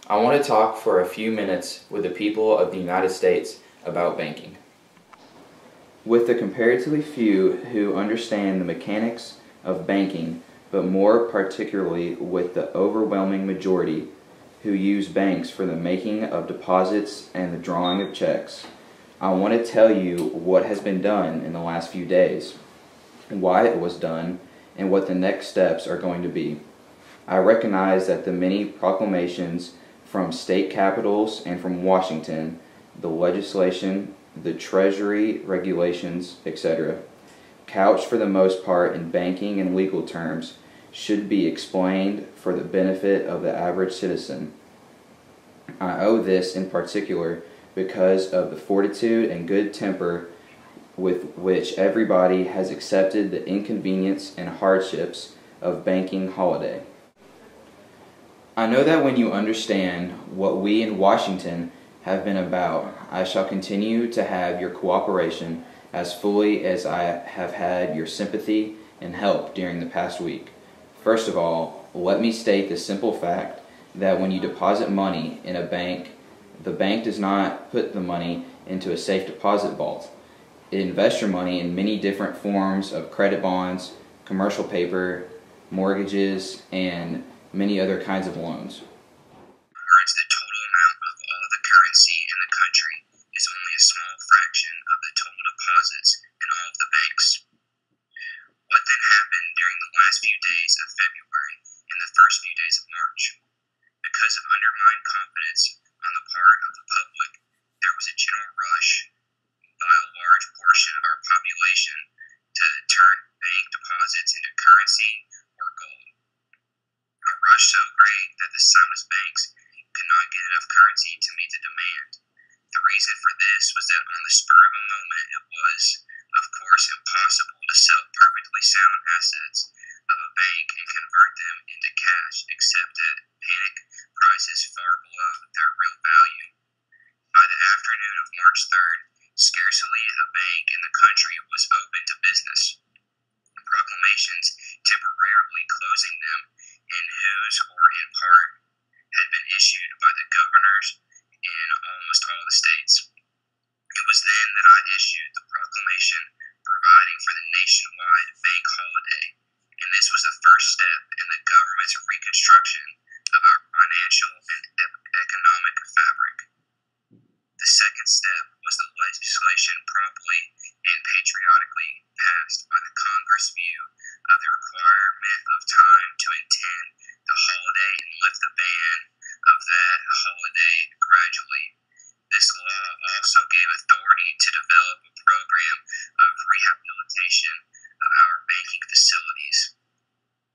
I want to talk for a few minutes with the people of the United States about banking. With the comparatively few who understand the mechanics of banking, but more particularly with the overwhelming majority who use banks for the making of deposits and the drawing of checks, I want to tell you what has been done in the last few days, why it was done, and what the next steps are going to be. I recognize that the many proclamations from state capitals and from Washington, the legislation, the Treasury regulations, etc., couched for the most part in banking and legal terms, should be explained for the benefit of the average citizen. I owe this in particular because of the fortitude and good temper with which everybody has accepted the inconvenience and hardships of banking holiday. I know that when you understand what we in Washington have been about, I shall continue to have your cooperation as fully as I have had your sympathy and help during the past week. First of all, let me state the simple fact that when you deposit money in a bank, the bank does not put the money into a safe deposit vault. It invests your money in many different forms of credit bonds, commercial paper, mortgages, and many other kinds of loans. Words, the total amount of all the currency in the country is only a small fraction of the total deposits in all of the banks. What then happened during the last few days of February and the first few days of March? Because of undermined confidence on the part of the public, there was a general rush by a large portion of our population to turn bank deposits into currency or gold. A rush so great that the soundest banks could not get enough currency to meet the demand. The reason for this was that on the spur of a moment it was, of course, impossible to sell perfectly sound assets of a bank and convert them into cash except at panic prices far below their real value. By the afternoon of March 3rd, scarcely a bank in the country was open to business. Proclamations temporarily closing them, in whose or in part had been issued by the governors in almost all the states. It was then that I issued the proclamation providing for the nationwide bank holiday, and this was the first step in the government's reconstruction of our financial and economic fabric. The second step was the legislation promptly and patriotically passed by the Congress view of the requirement of time to intend the holiday and lift the ban of that holiday gradually. This law also gave authority to develop a program of rehabilitation of our banking facilities.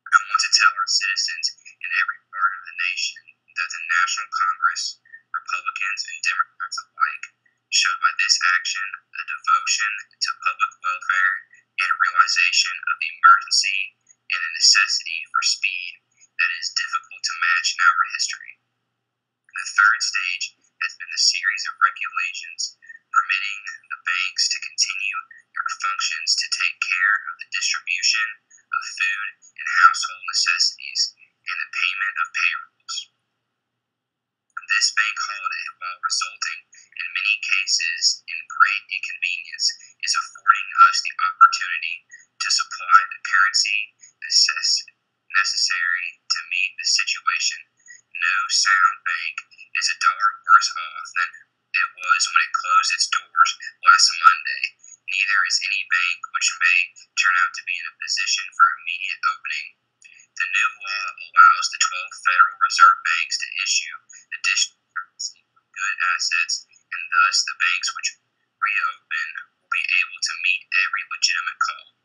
I want to tell our citizens in every part of the nation that the National Congress, Republicans and Democrats alike, showed by this action a devotion to public welfare and a realization of the emergency and the necessity for speed that is difficult to match in our history. The third stage has been the series of regulations permitting the banks to continue their functions to take care of the distribution of food and household necessities and the payment of payrolls. This bank holiday, while resulting in many cases in great inconvenience, is affording us the opportunity to supply the currency necessary to meet the situation. No sound bank is a dollar worse off than it was when it closed its doors last Monday. Neither is any bank which may turn out to be in a position for immediate opening. The new law allows the 12 Federal Reserve banks to issue additional currency for good assets, and thus the banks which reopen will be able to meet every legitimate call.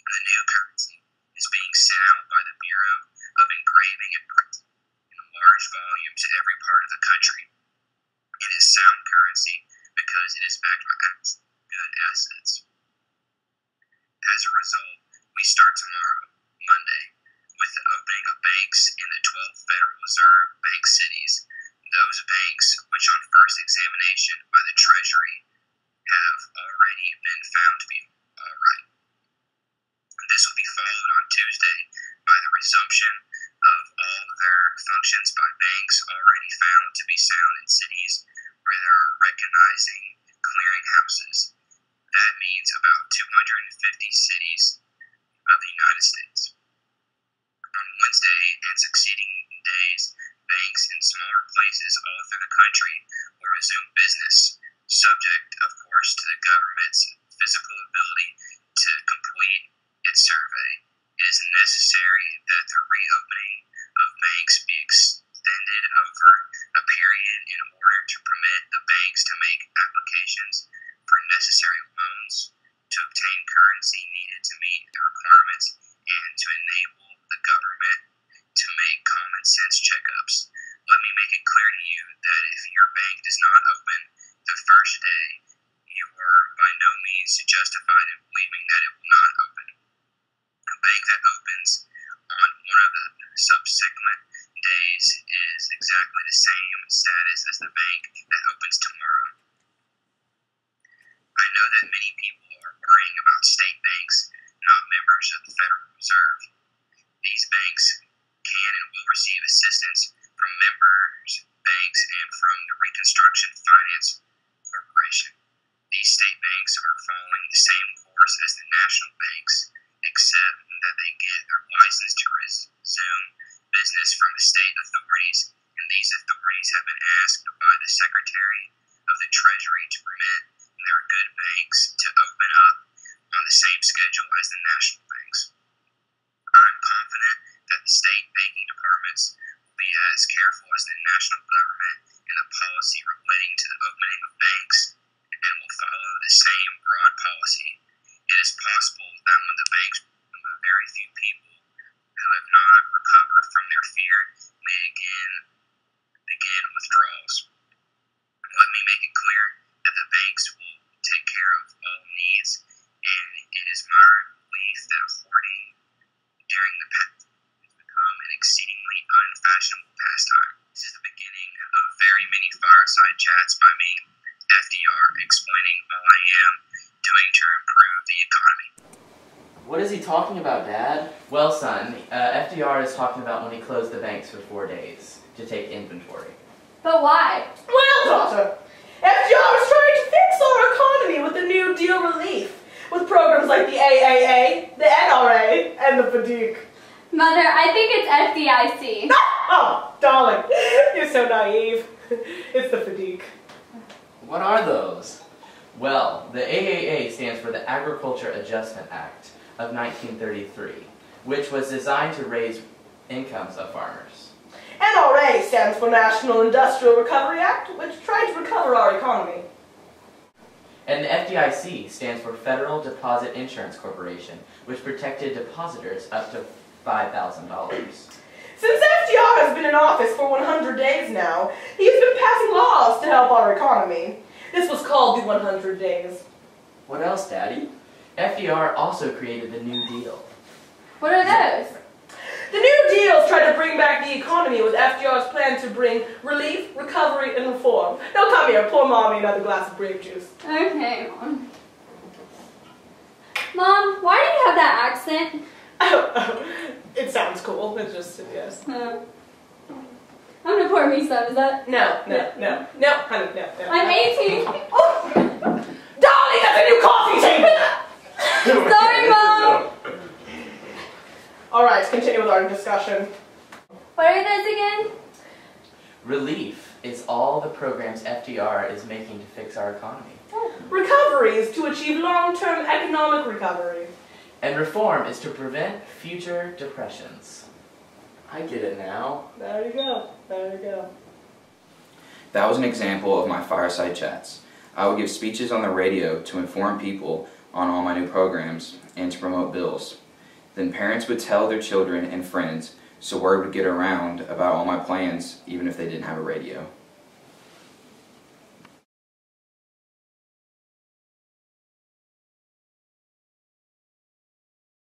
The new currency is being sent out by the Bureau of Engraving and Printing in large volumes to every part of the country. It is sound currency because it is backed by good assets. As a result, we start tomorrow, Monday, with the opening of banks in the 12 Federal Reserve bank cities, those banks which on first examination by the Treasury have already been found to be all right. This will be followed on Tuesday by the resumption of all their functions by banks already found contains about 250 cities of the United States. On Wednesday and succeeding days, banks in smaller places all through the country will resume business, subject, of course, to the government's physical ability to complete its survey. It is necessary that the reopening of banks be extended over a period in order to permit the banks to make applications for necessary loans, to obtain currency needed to meet the requirements, and to enable the government to make common sense checkups. Let me make it clear to you that if your bank does not open the first day, you are by no means justified in believing that it will not open. A bank that opens on one of the subsequent days is exactly the same status as the bank that opens tomorrow. I know that many people are worrying about state banks, not members of the Federal Reserve. These banks can and will receive assistance from members banks and from the Reconstruction Finance Corporation. These state banks are following the same course as the national banks, except that they get their license to resume business from the state authorities, and these authorities have been asked by the Secretary of the Treasury to permit their good banks to open up on the same schedule as the national banks. I'm confident that the state banking departments will be as careful as the national government in the policy relating to the opening of banks and will follow the same broad policy. It is possible that when the banks, very few people who have not recovered from their fear may again begin withdrawals. Let me make it clear that the banks will take care of all needs, and it is my belief that hoarding during the pandemic has become an exceedingly unfashionable pastime. This is the beginning of very many fireside chats by me, FDR, explaining all I am doing to improve the economy. What is he talking about, Dad? Well, son, FDR is talking about when he closed the banks for 4 days to take inventory. But why? Well, daughter, FDR is trying to fix our economy with the New Deal relief, with programs like the AAA, the NRA, and the FDR. Mother, I think it's FDIC. Oh, darling, you're so naive. It's the FDR. What are those? Well, the AAA stands for the Agriculture Adjustment Act of 1933, which was designed to raise incomes of farmers. NRA stands for National Industrial Recovery Act, which tried to recover our economy. And the FDIC stands for Federal Deposit Insurance Corporation, which protected depositors up to $5,000. Since FDR has been in office for 100 days now, he's been passing laws to help our economy. This was called the 100 Days. What else, Daddy? FDR also created the New Deal. What are those? The New Deals try to bring back the economy with FDR's plan to bring relief, recovery, and reform. Now come here, pour Mommy another glass of grape juice. Okay, Mom. Mom, why do you have that accent? Oh, it sounds cool. It's just, yes. I'm gonna pour me some, is that? No, honey, no. I'm 18. Oh! Dolly, that's a new coffee table! Sorry, Mom. Alright, continue with our discussion. What are those again? Relief is all the programs FDR is making to fix our economy. Recovery is to achieve long-term economic recovery. And reform is to prevent future depressions. I get it now. There you go. That was an example of my fireside chats. I would give speeches on the radio to inform people on all my new programs and to promote bills. Then parents would tell their children and friends, so word would get around about all my plans even if they didn't have a radio.